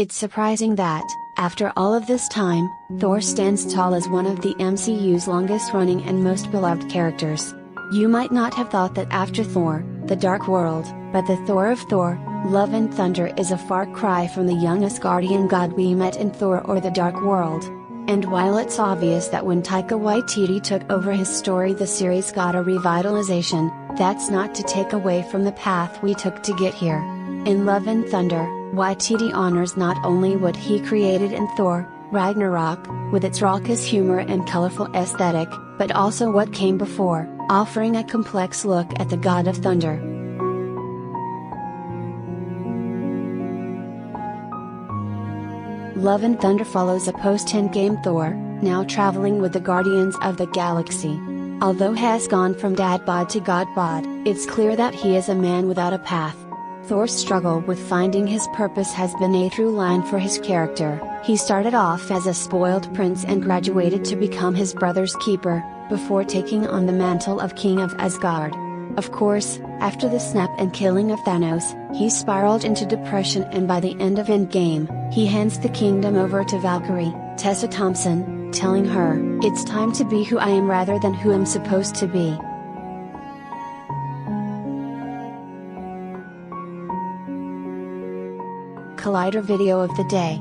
It's surprising that, after all of this time, Thor stands tall as one of the MCU's longest running and most beloved characters. You might not have thought that after Thor, The Dark World, but the Thor of Thor, Love and Thunder is a far cry from the young Asgardian god we met in Thor or The Dark World. And while it's obvious that when Taika Waititi took over his story the series got a revitalization, that's not to take away from the path we took to get here. In Love and Thunder, Waititi honors not only what he created in Thor, Ragnarok, with its raucous humor and colorful aesthetic, but also what came before, offering a complex look at the God of Thunder. Love and Thunder follows a post-Endgame Thor, now traveling with the Guardians of the Galaxy. Although he has gone from dad bod to god bod, it's clear that he is a man without a path. Thor's struggle with finding his purpose has been a through line for his character. He started off as a spoiled prince and graduated to become his brother's keeper, before taking on the mantle of King of Asgard. Of course, after the snap and killing of Thanos, he spiraled into depression, and by the end of Endgame, he hands the kingdom over to Valkyrie, Tessa Thompson, telling her, "It's time to be who I am rather than who I'm supposed to be." Collider video of the day.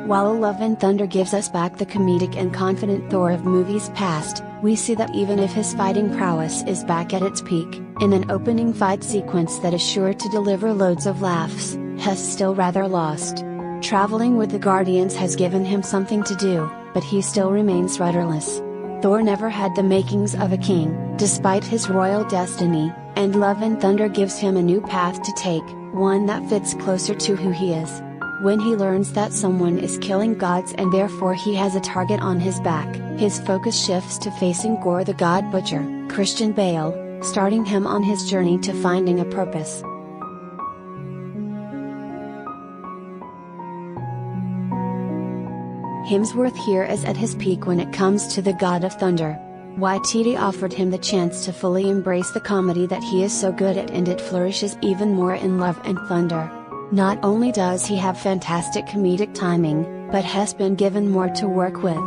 While Love and Thunder gives us back the comedic and confident Thor of movies past, we see that even if his fighting prowess is back at its peak, in an opening fight sequence that is sure to deliver loads of laughs, he's still rather lost. Traveling with the Guardians has given him something to do, but he still remains rudderless. Thor never had the makings of a king, despite his royal destiny, and Love and Thunder gives him a new path to take, one that fits closer to who he is. When he learns that someone is killing gods and therefore he has a target on his back, his focus shifts to facing Gore the God Butcher, Christian Bale, starting him on his journey to finding a purpose. Hemsworth here is at his peak when it comes to the God of Thunder. Waititi offered him the chance to fully embrace the comedy that he is so good at, and it flourishes even more in Love and Thunder. Not only does he have fantastic comedic timing, but has been given more to work with.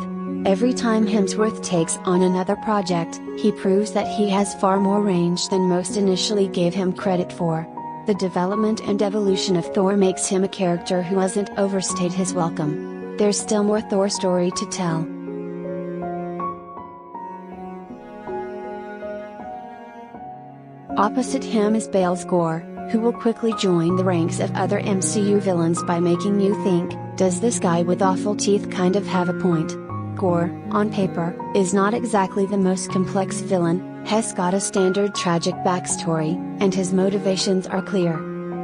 Every time Hemsworth takes on another project, he proves that he has far more range than most initially gave him credit for. The development and evolution of Thor makes him a character who hasn't overstayed his welcome. There's still more Thor story to tell. Opposite him is Bale's Gore, who will quickly join the ranks of other MCU villains by making you think, does this guy with awful teeth kind of have a point? Gore, on paper, is not exactly the most complex villain. He's got a standard tragic backstory, and his motivations are clear.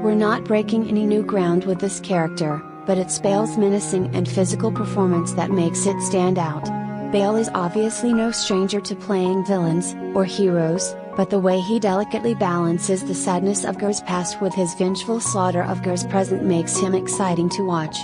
We're not breaking any new ground with this character, but it's Bale's menacing and physical performance that makes it stand out. Bale is obviously no stranger to playing villains, or heroes, but the way he delicately balances the sadness of Gore's past with his vengeful slaughter of Gore's present makes him exciting to watch.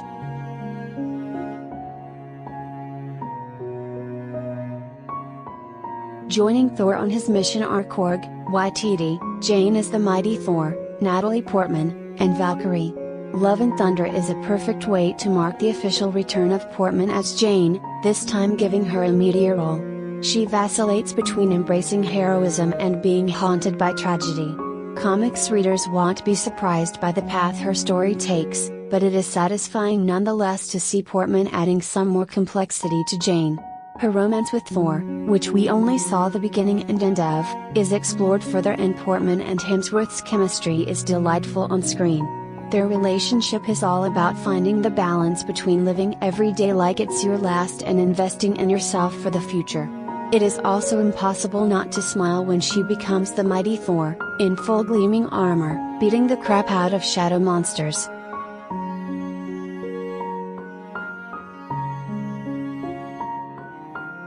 Joining Thor on his mission are Korg, Waititi, Jane as the mighty Thor, Natalie Portman, and Valkyrie. Love and Thunder is a perfect way to mark the official return of Portman as Jane, this time giving her a meatier role. She vacillates between embracing heroism and being haunted by tragedy. Comics readers won't be surprised by the path her story takes, but it is satisfying nonetheless to see Portman adding some more complexity to Jane. Her romance with Thor, which we only saw the beginning and end of, is explored further, and Portman and Hemsworth's chemistry is delightful on screen. Their relationship is all about finding the balance between living every day like it's your last and investing in yourself for the future. It is also impossible not to smile when she becomes the mighty Thor, in full gleaming armor, beating the crap out of shadow monsters.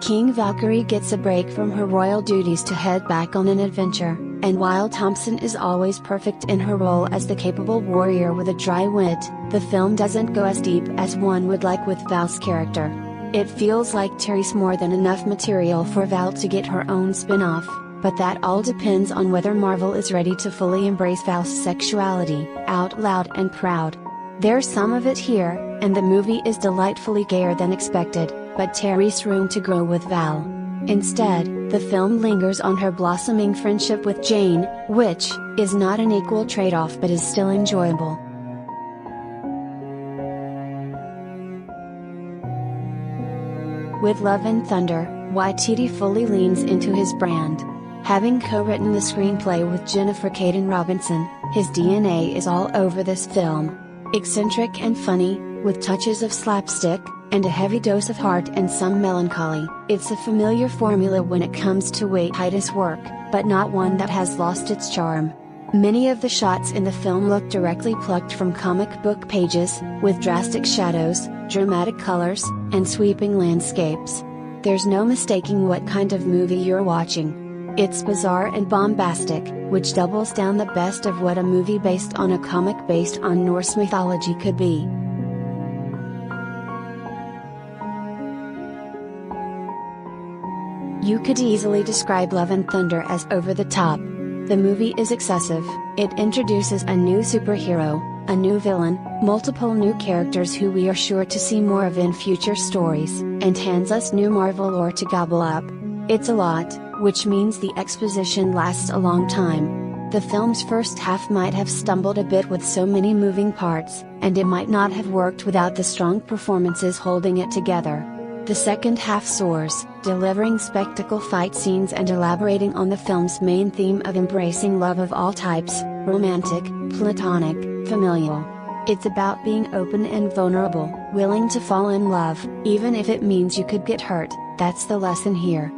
King Valkyrie gets a break from her royal duties to head back on an adventure, and while Thompson is always perfect in her role as the capable warrior with a dry wit, the film doesn't go as deep as one would like with Val's character. It feels like there's more than enough material for Val to get her own spin-off, but that all depends on whether Marvel is ready to fully embrace Val's sexuality, out loud and proud. There's some of it here, and the movie is delightfully gayer than expected, but Terry's room to grow with Val. Instead, the film lingers on her blossoming friendship with Jane, which is not an equal trade-off but is still enjoyable. With Love and Thunder, Waititi fully leans into his brand. Having co-written the screenplay with Jennifer Caden Robinson, his DNA is all over this film. Eccentric and funny, with touches of slapstick, and a heavy dose of heart and some melancholy, it's a familiar formula when it comes to Waititi's work, but not one that has lost its charm. Many of the shots in the film look directly plucked from comic book pages, with drastic shadows, dramatic colors, and sweeping landscapes. There's no mistaking what kind of movie you're watching. It's bizarre and bombastic, which doubles down the best of what a movie based on a comic based on Norse mythology could be. You could easily describe Love and Thunder as over the top. The movie is excessive, it introduces a new superhero, a new villain, multiple new characters who we are sure to see more of in future stories, and hands us new Marvel lore to gobble up. It's a lot, which means the exposition lasts a long time. The film's first half might have stumbled a bit with so many moving parts, and it might not have worked without the strong performances holding it together. The second half soars, delivering spectacle fight scenes and elaborating on the film's main theme of embracing love of all types, romantic, platonic, familial. It's about being open and vulnerable, willing to fall in love, even if it means you could get hurt. That's the lesson here.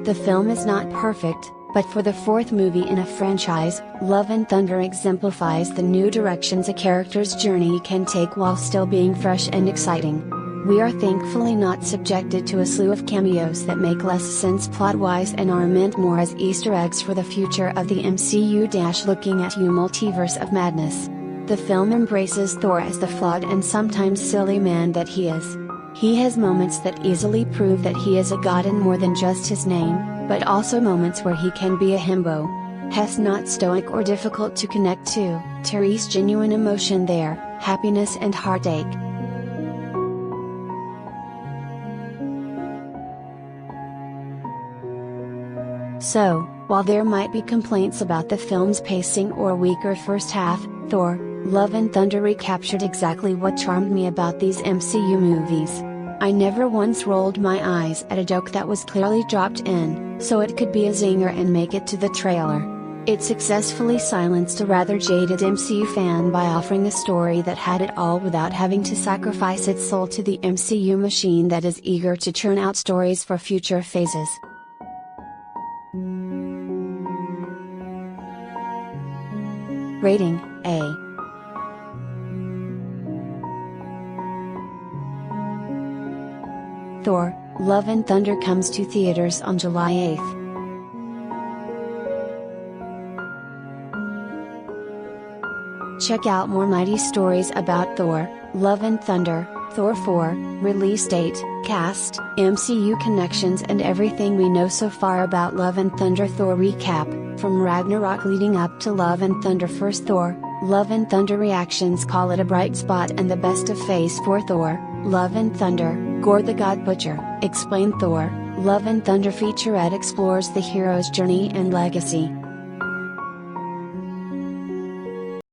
The film is not perfect, but for the fourth movie in a franchise, Love and Thunder exemplifies the new directions a character's journey can take while still being fresh and exciting. We are thankfully not subjected to a slew of cameos that make less sense plot-wise and are meant more as Easter eggs for the future of the MCU. Looking at you multiverse of madness. The film embraces Thor as the flawed and sometimes silly man that he is. He has moments that easily prove that he is a god in more than just his name, but also moments where he can be a himbo. Hess not stoic or difficult to connect to, Terry's genuine emotion there, happiness and heartache. So, while there might be complaints about the film's pacing or weaker first half, Thor, Love and Thunder recaptured exactly what charmed me about these MCU movies. I never once rolled my eyes at a joke that was clearly dropped in, so it could be a zinger and make it to the trailer. It successfully silenced a rather jaded MCU fan by offering a story that had it all without having to sacrifice its soul to the MCU machine that is eager to churn out stories for future phases. Rating, A. Thor, Love and Thunder comes to theaters on July 8th. Check out more mighty stories about Thor, Love and Thunder, Thor 4, release date, cast, MCU connections and everything we know so far about Love and Thunder Thor recap, from Ragnarok leading up to Love and Thunder First Thor, Love and Thunder reactions call it a bright spot and the best of Phase 4 Thor, Love and Thunder, Gore the God Butcher, Explain Thor, Love and Thunder featurette explores the hero's journey and legacy.